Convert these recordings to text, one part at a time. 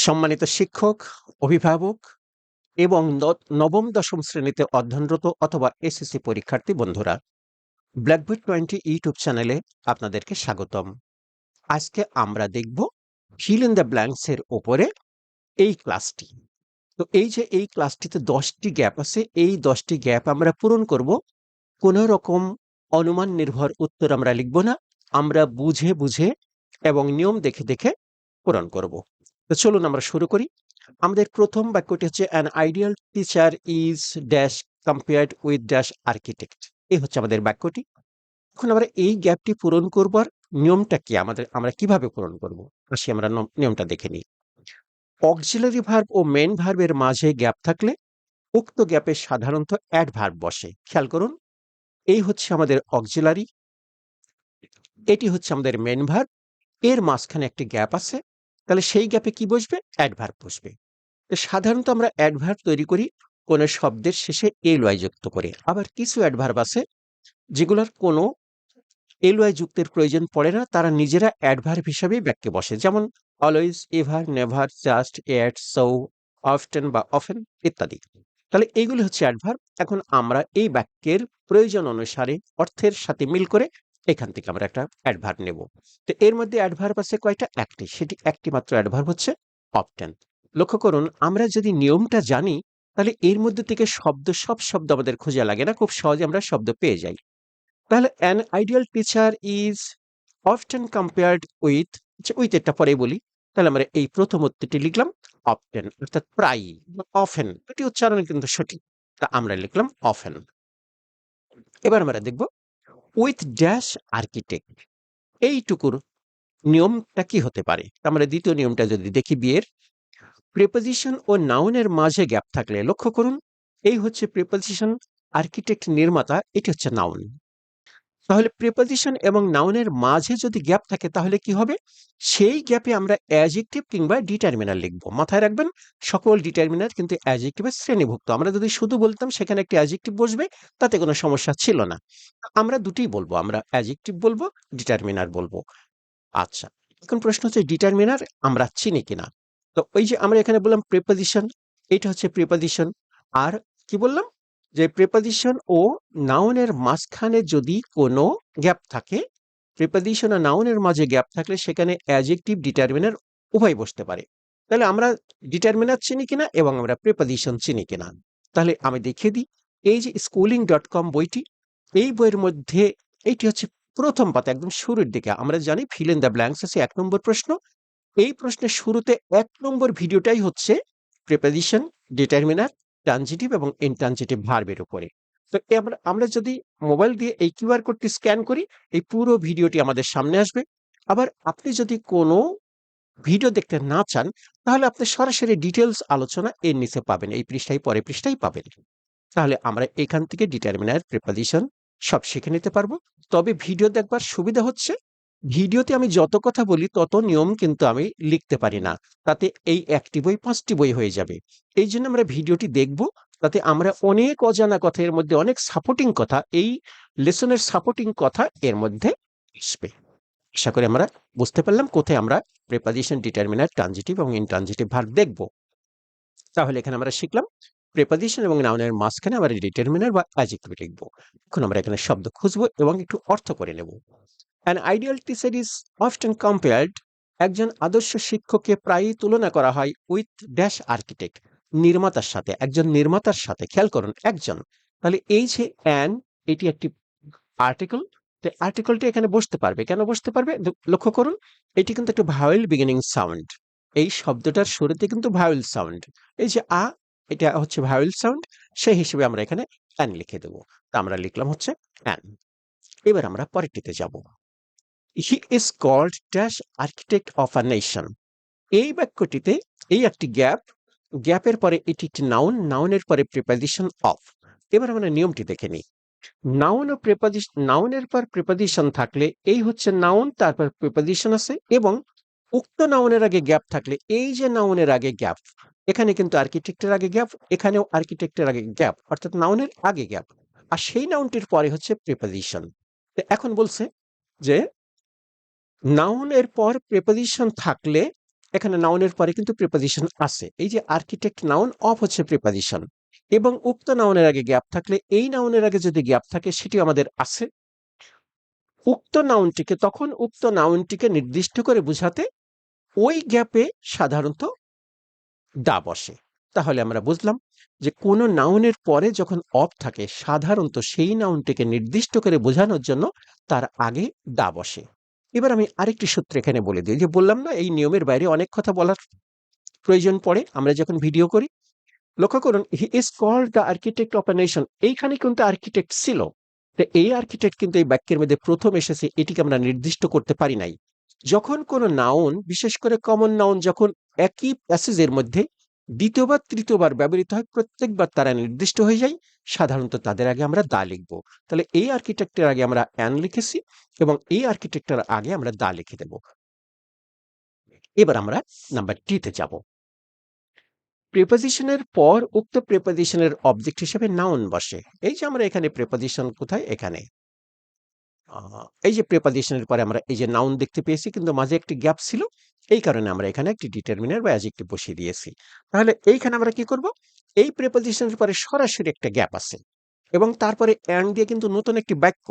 সম্মানিত শিক্ষক, অভিভাবক এবং নবম দশম শ্রেণীতে অধ্যয়নরত অথবা এসএসসি পরীক্ষার্থী বন্ধুরা, ব্ল্যাকবোর্ড 20 ইউটিউব চ্যানেলে আপনাদেরকে স্বাগতম। আজকে আমরা দেখব ফিল ইন দ্য ব্ল্যাঙ্কস এর উপরে এই ক্লাসটি। তো এই যে এই ক্লাসটিতে 10টি গ্যাপ আছে, এই 10টি গ্যাপ আমরা পূরণ করব। কোনো রকম অনুমান নির্ভর উত্তর আমরা লিখব না, আমরা বুঝে বুঝে এবং নিয়ম দেখে দেখে পূরণ করব। তো চলুন আমরা শুরু করি। আমাদের প্রথম বাক্যটি হচ্ছে an ideal teacher is dash compared with dash architect. এই হচ্ছে আমাদের বাক্যটি। এখন আমরা এই গ্যাপটি পূরণ করবার নিয়মটা কি, আমরা কিভাবে পূরণ করব? আসি আমরা নিয়মটা দেখে নিই। অক্সিলারি ভার্ব ও মেইন ভার্বের মাঝে গ্যাপ থাকলে উক্ত গ্যাপে সাধারণত অ্যাডভার্ব বসে। খেয়াল করুন, এই হচ্ছে আমাদের অক্সিলারি, এটি হচ্ছে আমাদের মেইন ভার্ব, এর মাঝখানে একটি গ্যাপ আছে, তাহলে সেই গ্যাপে কি বসবে? অ্যাডভার্ব বসবে। তো সাধারণত আমরা অ্যাডভার্ব তৈরি করি কোনো শব্দের শেষে এলওয়াই যুক্ত করে। আবার কিছু অ্যাডভার্ব আছে যেগুলোর কোনো এলওয়াই যুক্তের প্রয়োজন পড়ে না, তারা নিজেরা অ্যাডভার্ব হিসাবেই বাক্যে বসে। যেমন অলওয়েজ, এভার, নেভার, জাস্ট, এট, সো, অফটেন বা অফেন ইত্যাদি। তাহলে এইগুলো হচ্ছে অ্যাডভার্ব। এখন আমরা এই বাক্যের প্রয়োজন অনুসারে অর্থের সাথে মিল করে এখান থেকে আমরা একটা অ্যাডভার্ব নেব। তো এর মধ্যে অ্যাডভার্ব আছে কয়টা? একটি, সেটি একটি মাত্র অ্যাডভার্ব হচ্ছে অফটেন। লক্ষ্য করুন, আমরা যদি নিয়মটা জানি তাহলে এর মধ্যে থেকে সব শব্দ আমাদের খোঁজা লাগে না, খুব সহজে আমরা শব্দ পেয়ে যাই। তাহলে an ideal teacher is often compared with, with এটা পরে বলি। তাহলে আমরা এই প্রথম উত্তরটি লিখলাম অফটেন, অর্থাৎ প্রায়ই, অফেন, এটি উচ্চারণ কিন্তু সঠিক, তা আমরা লিখলাম অফেন। এবার আমরা দেখব উইথ ড্যাশ আর্কিটেক্ট, এইটুকুর নিয়মটা কি হতে পারে। আমরা দ্বিতীয় নিয়মটা যদি দেখি, বিয়ের প্রিপোজিশন ও নাউনের মাঝে গ্যাপ থাকলে, লক্ষ্য করুন এই হচ্ছে প্রিপোজিশন, আর্কিটেক্ট নির্মাতা, এটি হচ্ছে নাউন। তাহলে প্রিপোজিশন এবং নাউনের মাঝে যদি গ্যাপ থাকে তাহলে কি হবে? সেই গ্যাপে আমরা অ্যাডজেক্টিভ কিংবা ডিটারমিনার লিখব। মাথায় রাখবেন, সকল ডিটারমিনার কিন্তু অ্যাডজেক্টিভের শ্রেণীভুক্ত। আমরা যদি শুধু বলতাম সেখানে একটি অ্যাডজেক্টিভ বসবে, তাতে কোনো সমস্যা ছিল না। আমরা দুটোই বলবো, আমরা অ্যাডজেক্টিভ বলবো, ডিটারমিনার বলবো। আচ্ছা, এখন প্রশ্ন হচ্ছে ডিটারমিনার আমরা চিনি কিনা। তো ওই যে আমরা এখানে বললাম প্রিপোজিশন, এটা হচ্ছে প্রিপোজিশন। আর কি বললাম? যে প্রিপোজিশন ও নাউনের মাঝখানে যদি কোনো গ্যাপ থাকে, প্রিপোজিশন ও নাউনের মাঝে গ্যাপ থাকলে সেখানে অ্যাডজেক্টিভ ডিটারমিনার উভয় বসতে পারে। তাহলে আমরা ডিটারমিনার চিনি কিনা এবং আমরা প্রিপোজিশন চিনি কিনা। তাহলে আমি দেখিয়ে দিই, এই যে schooling.com বইটি, এই বইয়ের মধ্যে এইটি হচ্ছে প্রথম পাতা, একদম শুরুর দিকে। আমরা জানি ফিল ইন দ্য ব্ল্যাঙ্কস আছে ১ নম্বর প্রশ্ন। এই প্রশ্নের শুরুতে ১ নম্বর ভিডিওটাই হচ্ছে প্রিপোজিশন, ডিটারমিনার, ট্রানজিটিভ এবং ইনট্রানজিটিভ ভার্বের উপরে। তো আমরা যদি মোবাইল দিয়ে এই কিউআর কোডটি স্ক্যান করি, এই পুরো ভিডিওটি আমাদের সামনে আসবে। আবার আপনি যদি কোনো ভিডিও দেখতে না চান, তাহলে আপনি সরাসরি ডিটেইলস আলোচনা এর নিচে পাবেন, এই পৃষ্ঠায় পরে পৃষ্ঠায় পাবেন। তাহলে আমরা এখান থেকে ডিটারমিনার, প্রিপোজিশন সব শিখে নিতে পারবো। তবে ভিডিও দেখবার সুবিধা হচ্ছে, ভিডিওতে আমি যত কথা বলি তত নিয়ম কিন্তু আমি লিখতে পারি না। তাতে এই ১টি বই ৫টি বই হয়ে যাবে। এইজন্য আমরা ভিডিওটি দেখব, তাতে আমরা অনেক অজানা কথা, এর মধ্যে অনেক সাপোর্টিং কথা, এই লেসনের সাপোর্টিং কথা এর মধ্যে আসবে। আশা করি আমরা বুঝতে পারলাম কোথায় আমরা প্রিপোজিশন, ডিটারমিনার, ট্রানজিটিভ এবং ইনট্রানজিটিভ ভার্ব দেখব। তাহলে এখানে আমরা শিখলাম প্রিপোজিশন এবং নাউনের মাঝখানে আমরা ডিটারমিনার বা অ্যাডজেক্টিভ লিখব। এখন আমরা এখানে শব্দ খুঁজবো এবং একটু অর্থ করে নেব। An ideal teacher is often compared, একজন আদর্শ শিক্ষককে প্রায়ই তুলনা করা হয় উইথ ড্যাশ আর্কিটেক্ট, নির্মাতার সাথে, একজন নির্মাতার সাথে। খেয়াল করুন, একজন, তাহলে এই যে অ্যান, এটি একটি আর্টিকেল। তো আর্টিকেলটি এখানে বসতে পারবে, কেন বসতে পারবে? লক্ষ্য করুন, এটি কিন্তু একটা ভাওয়েল বিগিনিং সাউন্ড। এই শব্দটার শুরুতে কিন্তু ভাওয়েল সাউন্ড, এই যে এটা হচ্ছে ভাওয়েল সাউন্ড, সেই হিসেবে আমরা এখানে অ্যান লিখে দেবো। তা আমরা লিখলাম হচ্ছে অ্যান। এবার আমরা পরেরটিতে যাব। He is called dash architect of a nation. এই বাক্যটিতে এই একটি গ্যাপ, গ্যাপের পরে এটি একটি নাউন, নাউনের পরে প্রিপোজিশন অফ। এবার আমরা নিয়মটি দেখে নিই। নাউন ও প্রিপোজিশন, নাউনের পর প্রিপোজিশন থাকলে এই হচ্ছে নাউন, তারপর প্রিপোজিশন আছে, এবং উক্ত নাউনের আগে গ্যাপ থাকলে, এই যে নাউনের আগে গ্যাপ, এখানে কিন্তু আর্কিটেক্টের আগে গ্যাপ, এখানেও আর্কিটেক্টের আগে গ্যাপ, অর্থাৎ নাউনের আগে গ্যাপ, আর সেই নাউনটির পরে হচ্ছে প্রিপোজিশন। এখন বলছে যে নাউনের পর প্রিপোজিশন থাকলে এখানে নাউনের পরে কিন্তু প্রিপোজিশন আছে। এই যে আর্কিটেক্ট নাউন, অফ হচ্ছে প্রিপোজিশন এবং উক্ত নাউনের আগে গ্যাপ থাকলে এই নাউনের আগে যদি গ্যাপ থাকে সেটিও আমাদের আছে। উক্ত নাউনটিকে নির্দিষ্ট করে বোঝাতে ওই গ্যাপে সাধারণত দা বসে। তাহলে আমরা বুঝলাম যে কোনো নাউনের পরে যখন অফ থাকে সাধারণত সেই নাউনটিকে নির্দিষ্ট করে বোঝানোর জন্য তার আগে দা বসে। এবার আমি আরেকটি সূত্র এখানে বলে দিই, যে বললাম না এই নিয়মের বাইরে অনেক কথা বলার প্রয়োজন পড়ে আমরা যখন ভিডিও করি। লক্ষ্য করুন, he is called the architect of a nation, এইখানে কিন্তু আর্কিটেক্ট ছিল। তো এই আর্কিটেক্ট কিন্তু এই বাক্যের মধ্যে প্রথম এসেছে, এটিকে আমরা নির্দিষ্ট করতে পারি নাই। যখন কোনো নাউন, বিশেষ করে কমন নাউন যখন একই প্যাসেজের মধ্যে দ্বিতীয়বার তৃতীয়বার ব্যবহৃত হয়, প্রত্যেকবার তারা নির্দিষ্ট হয়ে যায়, সাধারণত তাদের আগে আমরা দা লিখব। তাহলে এই আর্কিটেক্টের আগে আমরা অ্যান লিখেছি এবং এই আর্কিটেক্টের আগে আমরা দা লিখে দেব। এবার আমরা নাম্বার টিতে যাব। প্রিপোজিশনের পর উক্ত প্রিপোজিশনের অবজেক্ট হিসেবে নাউন বসে। এই যে আমরা এখানে প্রিপোজিশন কোথায়, এখানে এই যে প্রিপোজিশনের পরে আমরা এই যে নাউন দেখতে পেয়েছি, কিন্তু মাঝে একটি গ্যাপ ছিল, এই কারণে আমরা এখানে একটি ডিটারমিনার বা অ্যাডজেক্টিভ বসিয়ে দিয়েছি। তাহলে এইখানে আমরা কি করব, এই প্রিপোজিশনের পরে সরাসরি একটা গ্যাপ আছে এবং তারপরে অ্যান্ড দিয়ে কিন্তু নতুন একটি বাক্য।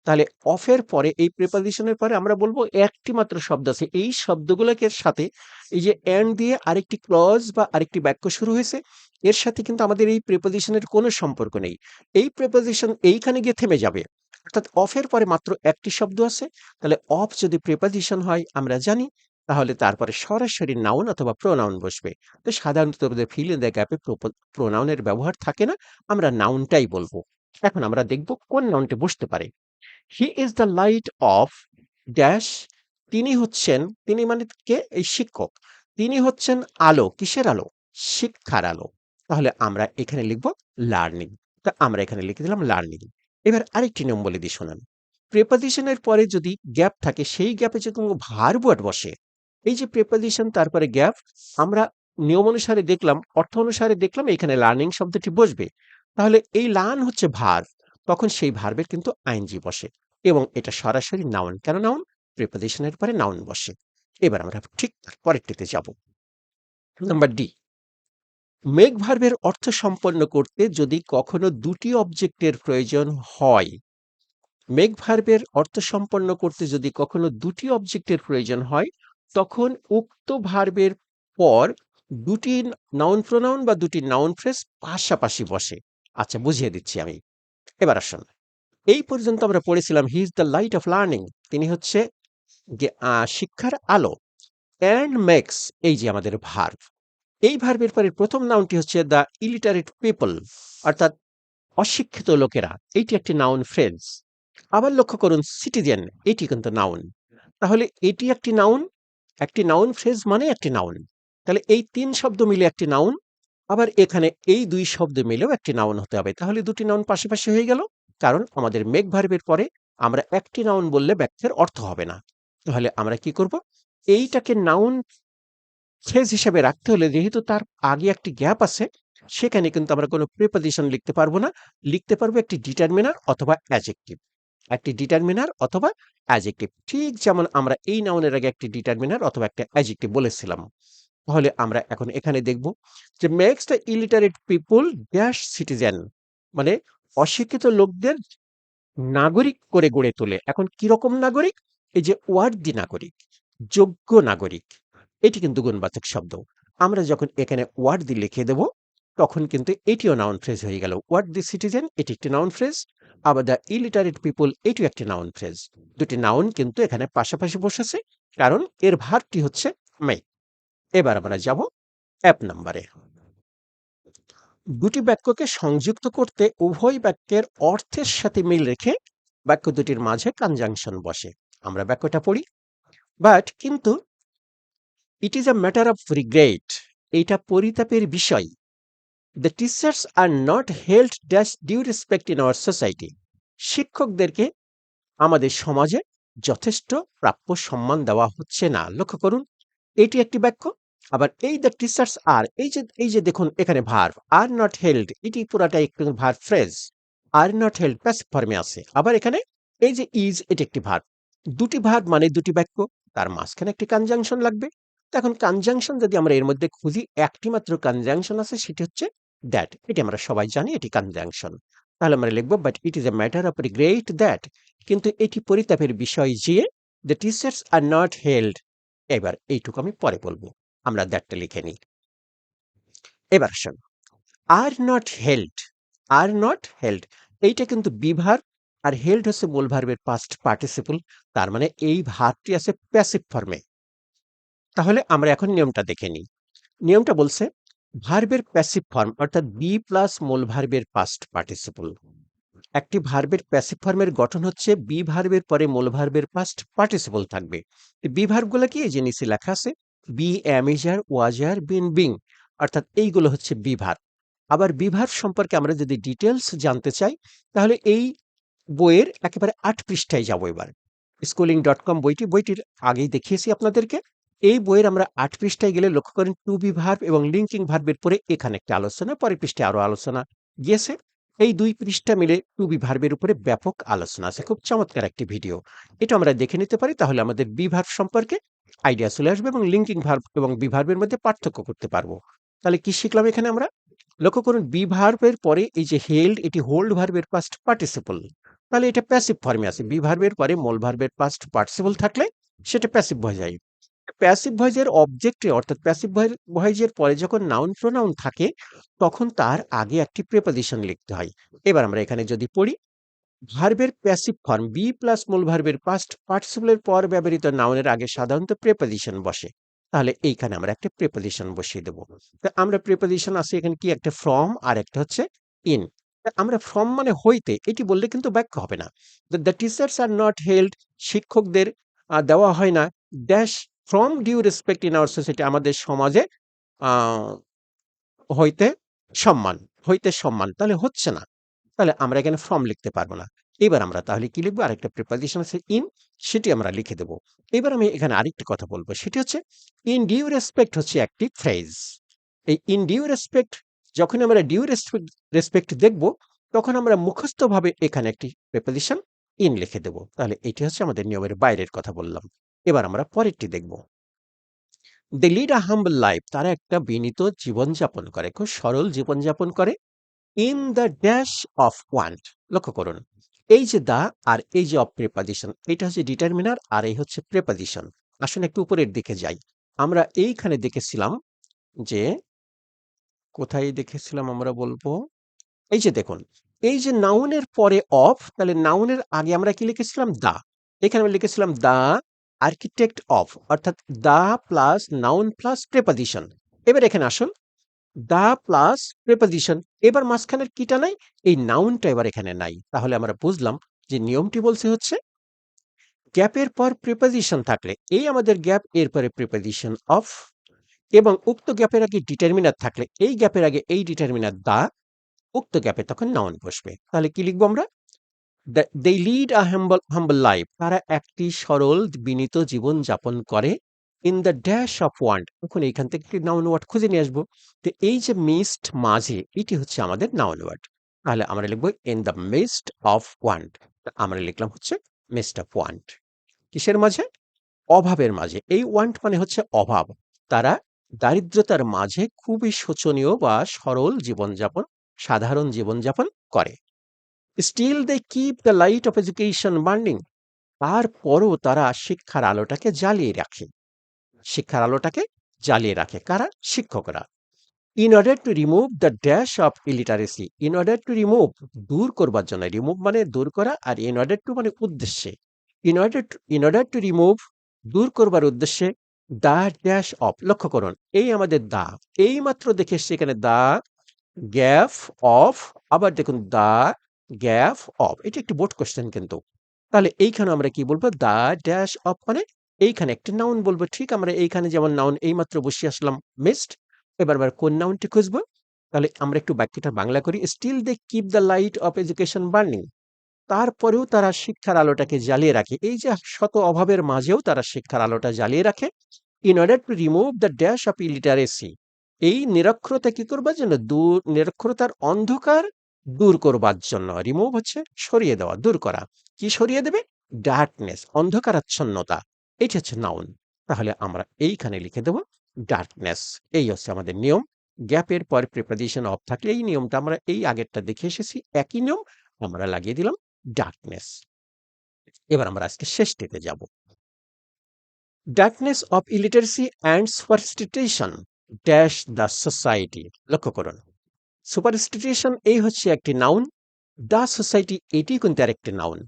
তাহলে অফের পরে এই প্রিপোজিশনের পরে আমরা বলবো একটি মাত্র শব্দ আছে, এই শব্দগুলোকে সাথে এই যে অ্যান্ড দিয়ে আরেকটি ক্লজ বা আরেকটি বাক্য শুরু হয়েছে, এর সাথে কিন্তু আমাদের এই প্রিপোজিশনের কোনো সম্পর্ক নেই। এই প্রিপোজিশন এইখানে গিয়ে থেমে যাবে, অর্থাৎ অফের পরে মাত্র একটি শব্দ আছে। তাহলে অফ যদি প্রিপোজিশন হয় আমরা জানি, তাহলে তারপরে সরাসরি নাউন অথবা প্রোনাউন বসবে। তো সাধারণত ফিল ইন দ্য গ্যাপে প্রোনাউনের ব্যবহার থাকে না, আমরা নাউনটাই বলবো। এখন আমরা দেখব কোন নাউনটি বসতে পারে। He is the light of dash, তিনি হচ্ছেন, তিনি মানে কে, এই শিক্ষক। তিনি হচ্ছেন আলো, কিসের আলো, শিক্ষার আলো। তাহলে আমরা এখানে লিখব লার্নিং। তা আমরা এখানে লিখে দিলাম লার্নিং। এবার আরেকটি নিয়ম বলে দিই শোনান। প্রিপোজিশনের পরে যদি গ্যাপ থাকে সেই গ্যাপে যদি কোনো ভার্ব ওয়ার্ড বসে, এই যে প্রিপোজিশন তারপরে গ্যাপ, আমরা নিয়ম অনুসারে দেখলাম, অর্থ অনুসারে দেখলাম এখানে লার্নিং শব্দটি বসবে। তাহলে এই লার্ন হচ্ছে ভার্ব, তখন সেই ভার্বের কিন্তু আইএনজি বসে এবং এটা সরাসরি নাউন। কেন নাউন, প্রিপোজিশনের পরে নাউন বসে। এবার আমরা ঠিক পরেরটিতে যাব। নাম্বার ডি, মেক ভার্বের অর্থ সম্পন্ন করতে যদি কখনো দুটি অবজেক্টের প্রয়োজন হয়, মেক ভার্বের অর্থ সম্পন্ন করতে যদি কখনো দুটি অবজেক্টের প্রয়োজন হয়, তখন উক্ত ভার্বের পর দুটি নাউন প্রোনাউন বা দুটি নাউন ফ্রেজ পাশাপাশি বসে। আচ্ছা, বুঝিয়ে দিচ্ছি আমি। এবার আসুন, এই পর্যন্ত আমরা পড়েছিলাম he is the light of learning, তিনি হচ্ছে শিক্ষার আলো। অ্যান্ড মেক্স, এই যে আমাদের ভার্ব, এই ভার্বের পরে প্রথম নাউনটি হচ্ছে দ্য ইলিটারেট পিপল, অর্থাৎ অশিক্ষিত লোকেরা, এইটি একটি নাউন ফ্রেজ। আবার লক্ষ্য করুন সিটিজেন, এটি কিন্তু নাউন। তাহলে এটি একটি নাউন ফ্রেজ মানে একটি নাউন। তাহলে এই তিন শব্দ মিলে একটি নাউন, আবার এখানে এই দুই শব্দ মিলেও একটি নাউন হতে হবে। তাহলে দুটি নাউন পাশাপাশি হয়ে গেল, কারণ আমাদের মেক ভার্বের পরে আমরা একটি নাউন বললে বাক্যের অর্থ হবে না। তাহলে আমরা কি করব, এইটাকে নাউন ফ্রেজ হিসেবে রাখতে হলে যেহেতু তার আগে একটি গ্যাপ আছে, সেখানে কিন্তু আমরা কোনো প্রিপোজিশন লিখতে পারবো না, লিখতে পারবো একটি ডিটারমিনার অথবা অ্যাডজেক্টিভ। একটি ডিটারমিনার অথবা অ্যাডজেক্টিভ, ঠিক যেমন আমরা এই নাউনের আগে একটি ডিটারমিনার অথবা একটা অ্যাডজেক্টিভ বলেছিলাম। তাহলে আমরা এখন এখানে দেখব যে makes the illiterate people dash citizen, মানে অশিক্ষিত লোকদের নাগরিক করে গড়ে তোলে। এখন কিরকম নাগরিক, এই যে ওয়ার্দি নাগরিক, যোগ্য নাগরিক, এটি কিন্তু গুণবাচক শব্দ। আমরা যখন এখানে ওয়ার্দি লিখে দেব, তখন কিন্তু এটিও নাউন ফ্রেজ হয়ে গেল। ওয়ার্দি সিটিজেন এটি একটি নাউন ফ্রেজ, আবার দ্য ইলিটারেট পিপল এটিও একটি নাউন ফ্রেজ। দুটি নাউন কিন্তু এখানে পাশাপাশি বসেছে, কারণ এর ভার্বটি হচ্ছে মেক। এবার আমরা যাব অ্যাপ নাম্বারে। দুটি বাক্যকে সংযুক্ত করতে উভয় বাক্যের অর্থের সাথে মিল রেখে বাক্য দুটির মাঝে কনজাংশন বসে। আমরা বাক্যটা পড়ি। বাট কিন্তু it is a matter of regret, এইটা পরিতাপের বিষয়, the teachers are not held dash due respect in our society, শিক্ষকদেরকে আমাদের সমাজে যথেষ্ট প্রাপ্য সম্মান দেওয়া হচ্ছে না। লক্ষ্য করুন, এটি একটি বাক্য। আবার এই দ্য টিচার্স আর, এই যে দেখুন এখানে ভার্ব আর নট হেল্ড, এটি পুরাটাই একটি verb phrase. R not held passive ফর্মে আছে। আবার এখানে এই যে ইজ, এটি একটি ভার্ব। দুটি ভার্ব মানে দুটি বাক্য, তার মাঝখানে একটি কনজাংশন লাগবে। তো এখন কনজাংশন যদি আমরা এর মধ্যে খুঁজি, একটি মাত্র কনজাংশন আছে, সেটি হচ্ছে দ্যাট। এটি আমরা সবাই জানি, এটি কনজাংশন। তাহলে আমরা লিখব but it is a matter of regret that, কিন্তু এটি পরিতাপের বিষয় যে the teachers are not held. এবার এইটুকু আমি পরে বলবো, আমরা দ্যাটটা লিখে নিই। এবার আসুন, আর not held, R not held এইটা কিন্তু বি ভার্ব, আর হেল্ড হচ্ছে মূল ভার্বের পাস্ট পার্টিসিপল। তার মানে এই ভার্বটি আছে প্যাসিভ ফর্মে। তাহলে আমরা এখন নিয়মটা দেখে নিই। নিয়মটা বলছে ভার্বের প্যাসিভ ফর্ম অর্থাৎ বি প্লাস মূল ভার্বের পাস্ট পার্টিসিপল। একটি ভার্বের প্যাসিভ ফর্মের গঠন হচ্ছে বি ভার্বের পরে মূল ভার্বের পাস্ট পার্টিসিপল থাকবে। বি ভার্বগুলো কি এই যে নিচে লেখা আছে, be, am, is are, was are, been, being, অর্থাৎ এইগুলো হচ্ছে বি ভার্ব। আবার বি ভার্ব সম্পর্কে আমরা যদি ডিটেলস জানতে চাই, তাহলে এই বইয়ের একেবারে ৮ পৃষ্ঠায় যাবো। এবার স্কুলিং.com বইটির আগেই দেখিয়েছি আপনাদেরকে। এই বইয়ের আমরা ৮ পৃষ্ঠায় গেলে লক্ষ্য করেন টু বি ভার্ব এবং লিঙ্কিং ভার্বের পরে এখানে একটা আলোচনা, পরের পৃষ্ঠায় আরো আলোচনা গিয়েছে। এই ২ পৃষ্ঠা মিলে টু বি ভার্বের উপরে ব্যাপক আলোচনা আছে, খুব চমৎকার একটি ভিডিও। এটা আমরা দেখে নিতে পারি, তাহলে আমাদের বি ভার্ব সম্পর্কে আইডিয়া চলে আসবে এবং লিঙ্কিং ভার্ব এবং বি ভার্বের মধ্যে পার্থক্য করতে পারবো। তাহলে কি শিখলাম এখানে আমরা? লক্ষ্য করুন, বি ভার্বের পরে এই যে হেল্ড, এটি হোল্ড ভার্বের পাস্ট পার্টিসিপল। তাহলে এটা প্যাসিভ ফর্মে আছে। বি ভার্বের পরে মূল ভার্বের পাস্ট পার্টিসিপল থাকলে সেটা প্যাসিভ ভয়েস হয়। প্যাসিভ ভয়েসের অবজেক্টে অর্থাৎ প্যাসিভ ভয়েসের পরে যখন নাউন প্রোনাউন থাকে, তখন তার আগে একটি প্রিপোজিশন লিখতে হয়। এবার আমরা এখানে যদি পড়ি, ভার্বের প্যাসিভ ফর্ম বি প্লাস মূল ভার্বের পাস্ট পার্টিসিপলের পর ব্যবহৃত নাউনের আগে সাধারণত প্রিপোজিশন বসে। তাহলে এইখানে আমরা একটা প্রিপোজিশন বসিয়ে দেবো। তা আমরা প্রিপোজিশন আছে এখানে কি, একটা ফ্রম আর একটা হচ্ছে ইন। আমরা ফ্রম মানে হইতে, এটি বললে কিন্তু বাক্য হবে না। The teachers are not held, শিক্ষকদের দেওয়া হয় না dash from due respect in our society, আমাদের সমাজে আহ, হইতে সম্মান, হইতে সম্মান, তাহলে হচ্ছে না। তাহলে আমরা এখানে ফ্রম লিখতে পারবো না। এবার আমরা তাহলে কি লিখবো, আরেকটা প্রিপোজিশন আছে ইন, সেটি আমরা লিখে দেবো। এবার আমি এখানে আরেকটি কথা বলবো, সেটি হচ্ছে ইন ডিউ রেসপেক্ট হচ্ছে একটি ফ্রেজ। এই ইন ডিউ রেসপেক্ট, যখন আমরা ডিউ রেসপেক্ট দেখব, তখন আমরা মুখস্থভাবে এখানে একটি প্রিপোজিশন ইন লিখে দেব। তাহলে এটি হচ্ছে আমাদের নিয়মের বাইরের কথা বললাম। এবার আমরা পরেরটি দেখব। দে লিড আ হাম্বল লাইফ, তারা একটা বিনীত জীবনযাপন করে, খুব সরল জীবনযাপন করে। In the dash of want, লক্ষ্য করুন এই যে দা আর এই যে অফ প্রিপোজিশন, এটা হচ্ছে ডিটারমিনার আর এই হচ্ছে প্রিপোজিশন। আসুন একটু উপরের দিকে যাই। আমরা এইখানে দেখেছিলাম যে, কোথায় দেখেছিলাম আমরা বলবো, এই যে দেখুন, এই যে নাউনের পরে অফ, তাহলে নাউনের আগে আমরা কি লিখেছিলাম, দা। এখানে আমি লিখেছিলাম দা আর্কিটেক্ট অফ, অর্থাৎ the plus noun plus preposition. এবার এখানে আসুন, দা প্লাস প্রিপোজিশন, এবার মাঝখানের কিটা নাই, এই নাউনটা এবার এখানে নাই। তাহলে আমরা বুঝলাম যে নিয়মটি বলছে হচ্ছে গ্যাপের পর প্রিপোজিশন থাকলে এই আমাদের গ্যাপ, এরপরে প্রিপোজিশন অফ, এবং উক্ত গ্যাপের আগে ডিটারমিনার থাকলে এই গ্যাপের আগে এই ডিটারমিনার দা, উক্ত গ্যাপে তখন নাউন বসবে। তাহলে কি লিখবো আমরা, দে লিড আ হাম্বল লাইফ, তারা একটি সরল বিনীত জীবন যাপন করে। In the dash of want, এখন এইখান থেকে একটি নাউন ওয়ার্ড খুঁজে নিয়ে আসবো। তো এই যে মিস্ট, মাঝে, এটি হচ্ছে আমাদের নাউন ওয়ার্ড। তাহলে আমরা লিখবো in the mist of want, আমরা লিখলাম হচ্ছে মিস্ট অফ ওয়ান্ট। কিসের মাঝে? অভাবের মাঝে। এই ওয়ান্ট মানে হচ্ছে অভাব। তারা দারিদ্রতার মাঝে খুবই শোচনীয় বা সরল জীবনযাপন, সাধারণ জীবনযাপন করে। Still they keep the light of education burning, তারপরও তারা শিক্ষার আলোটাকে জ্বালিয়ে রাখে। শিক্ষার আলোটাকে জ্বালিয়ে রাখে কারা? শিক্ষকরা। In order to remove the dash of illiteracy, in order to remove, দূর করবার জন্য, রিমুভ মানে দূর করা, আর ইন অর্ডার টু মানে উদ্দেশ্যে। ইন অর্ডার টু রিমুভ, দূর করবার উদ্দেশ্যে, দা ড্যাশ অফ, লক্ষ্য করুন এই আমাদের দা, এই মাত্র দেখে এসছে এখানে দা গ্যাপ অফ, আবার দেখুন দা গ্যাপ অফ, এটা একটি বোর্ড কোশ্চেন কিন্তু। তাহলে এইখানে আমরা কি বলবো, দা ড্যাশ অফ মানে এইখানে একটি নাউন বলবো। ঠিক আমরা এইখানে যেমন নাউন এইমাত্র বসিয়ে আসলাম মিসড, এবার কোন নাউনটি খুঁজবো। তাহলে আমরা একটু বাক্যটা বাংলা করি, still they keep the light of education burning, তারপরেও তারা শিক্ষার আলোটাকে জ্বালিয়ে রাখে। এই যে শত অভাবের মাঝেও তারা শিক্ষার আলোটা জ্বালিয়ে রাখে। In order to remove the dash of illiteracy, এই নিরক্ষরতা কি করবার জন্য, নিরক্ষরতার অন্ধকার দূর করবার জন্য। রিমুভ হচ্ছে সরিয়ে দেওয়া, দূর করা। কি সরিয়ে দেবে? ডার্কনেস, অন্ধকারাচ্ছন্নতা। এটি হচ্ছে নাউন। তাহলে আমরা এইখানে লিখে দেব ডার্কনেস। এই হচ্ছে আমাদের নিয়ম। গ্যাপের পর প্রিপোজিশন অফ থাকলে এই নিয়মটা আমরা এই আগেরটা দেখে এসেছি, একই নিয়ম আমরা লাগিয়ে দিলাম ডার্কনেস। এবার আমরা আজকে শেষটিতে যাব। Darkness of illiteracy and superstition dash the society. লক্ষ্য করুন, সুপারস্টিটিউশন এই হচ্ছে একটি নাউন, দ্য সোসাইটি এটি কিন্তু আরেকটি নাউন।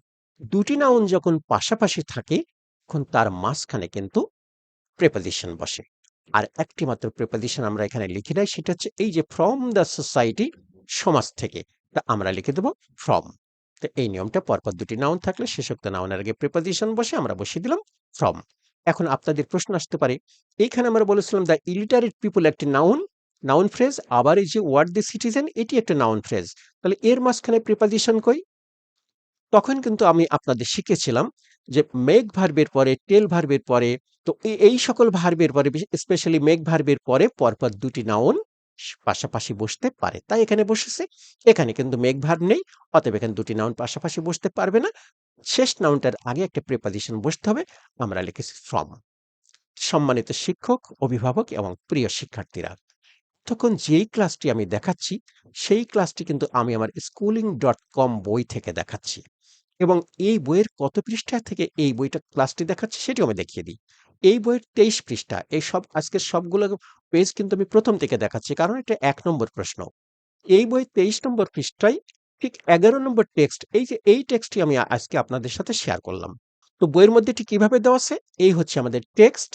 দুটি নাউন যখন পাশাপাশি থাকে তখন তার মাঝখানে কিন্তু প্রেপোজিশন বসে। আর একটি মাত্র প্রেপোজিশন আমরা এখানে লিখি নাই, সেটা হচ্ছে এই যে ফ্রম দ্য সোসাইটি, সমাজ থেকে, তা আমরা লিখে দেব ফ্রম। তো এই নিয়মটা, পরপর দুটি নাউন থাকলে শেষোক্ত নাউনের আগে প্রেপোজিশন বসে আমরা বসিয়ে দিলাম ফ্রম। এখন আপনাদের প্রশ্ন আসতে পারে, এইখানে আমরা বলেছিলাম দ্য ইলিটারেট পিপল একটি নাউন, নাউন ফ্রেজ, আবার এই যে ওয়ার্ড দ্য সিটিজেন এটি একটা নাউন ফ্রেজ, তাহলে এর মাঝখানে প্রেপোজিশন কই? তখন কিন্তু আমি আপনাদের শিখেছিলাম যে মেক ভার্বের পরে, টেল ভার্বের পরে, তো এই সকল ভার্বের পরে, স্পেশালি মেক ভার্বের পরে পরপর দুটি নাউন পাশাপাশি বসতে পারে, তাই এখানে বসেছে। এখানে কিন্তু মেক ভার্ব নেই, অতএব এখানে দুটি নাউন পাশাপাশি বসতে পারবে না। শেষ নাউনটার আগে একটা প্রিপোজিশন বসতে হবে, আমরা লিখেছি ফ্রম। সম্মানিত শিক্ষক, অভিভাবক এবং প্রিয় শিক্ষার্থীরা, তখন যেই ক্লাসটি আমি দেখাচ্ছি সেই ক্লাসটি কিন্তু আমি আমার schooling.com বই থেকে দেখাচ্ছি, এবং এই বইয়ের কত পৃষ্ঠা থেকে এই বইটা ক্লাসটি দেখাচ্ছি সেটিও আমি দেখিয়ে দিই। এই বইয়ের 23 পৃষ্ঠা, এই সব আজকের সবগুলো পেজ কিন্তু আমি প্রথম থেকে দেখাচ্ছি, কারণ এটা 1 নম্বর প্রশ্ন। এই বই 23 নম্বর পৃষ্ঠায় ঠিক 11 নম্বর টেক্সট, এই যে এই টেক্সটটি আমি আজকে আপনাদের সাথে শেয়ার করলাম। তো বইয়ের মধ্যে এটি কিভাবে দেওয়া আছে? এই হচ্ছে আমাদের টেক্সট,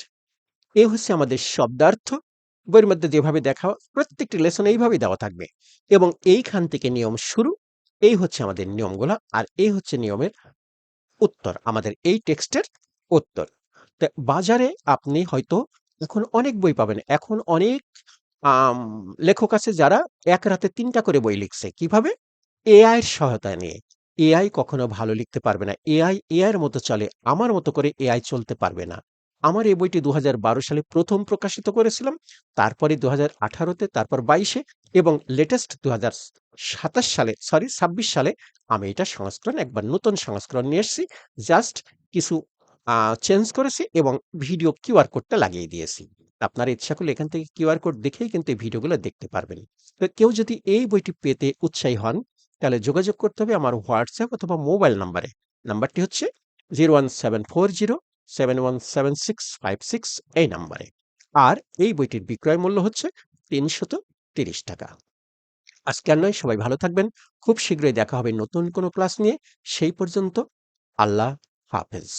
এই হচ্ছে আমাদের শব্দার্থ। বইয়ের মধ্যে যেভাবে দেখা প্রত্যেকটি লেসন এইভাবেই দেওয়া থাকবে, এবং এইখান থেকে নিয়ম শুরু। এই হচ্ছে আমাদের নিয়মগুলা, আর এই হচ্ছে নিয়মের উত্তর, আমাদের এই টেক্সটের উত্তর। তা বাজারে আপনি হয়তো এখন অনেক বই পাবেন, এখন অনেক আম লেখক আছে যারা এক রাতে ৩টা করে বই লিখছে। কিভাবে? এআই এর সহায়তা নিয়ে। এআই কখনো ভালো লিখতে পারবে না। এআই এর মতো চলে। আমার মতো করে এআই চলতে পারবে না। আমার এই বইটি ২০১২ সালে প্রথম প্রকাশিত করেছিলাম। তারপরে ২০১৮ তে, তারপর ২২ এ, এবং লেটেস্ট ২০২৭ সালে, সরি ২৬ সালে আমি এটা সংস্করণ, একবার নতুন সংস্করণ নিয়ে এসেছি। জাস্ট কিছু চেঞ্জ করেছি এবং ভিডিও কিউআর কোডটা লাগিয়ে দিয়েছি। আপনারা ইচ্ছা করলে এখান থেকে কিউআর কোড দেখেই কিন্তু এই ভিডিওগুলো দেখতে পারবেন। তো কেউ যদি এই বইটি পেতে উৎসাহী হন, তাহলে যোগাযোগ করতে হবে আমার হোয়াটসঅ্যাপ অথবা মোবাইল নাম্বারে। নাম্বারটি হচ্ছে 01740717656, এই নাম্বারে। আর এই বইটির বিক্রয় মূল্য হচ্ছে ৩৩০ টাকা। আজকে আর নয়, সবাই ভালো থাকবেন। খুব শীঘ্রই দেখা হবে নতুন কোনো ক্লাস নিয়ে। সেই পর্যন্ত আল্লাহ হাফেজ।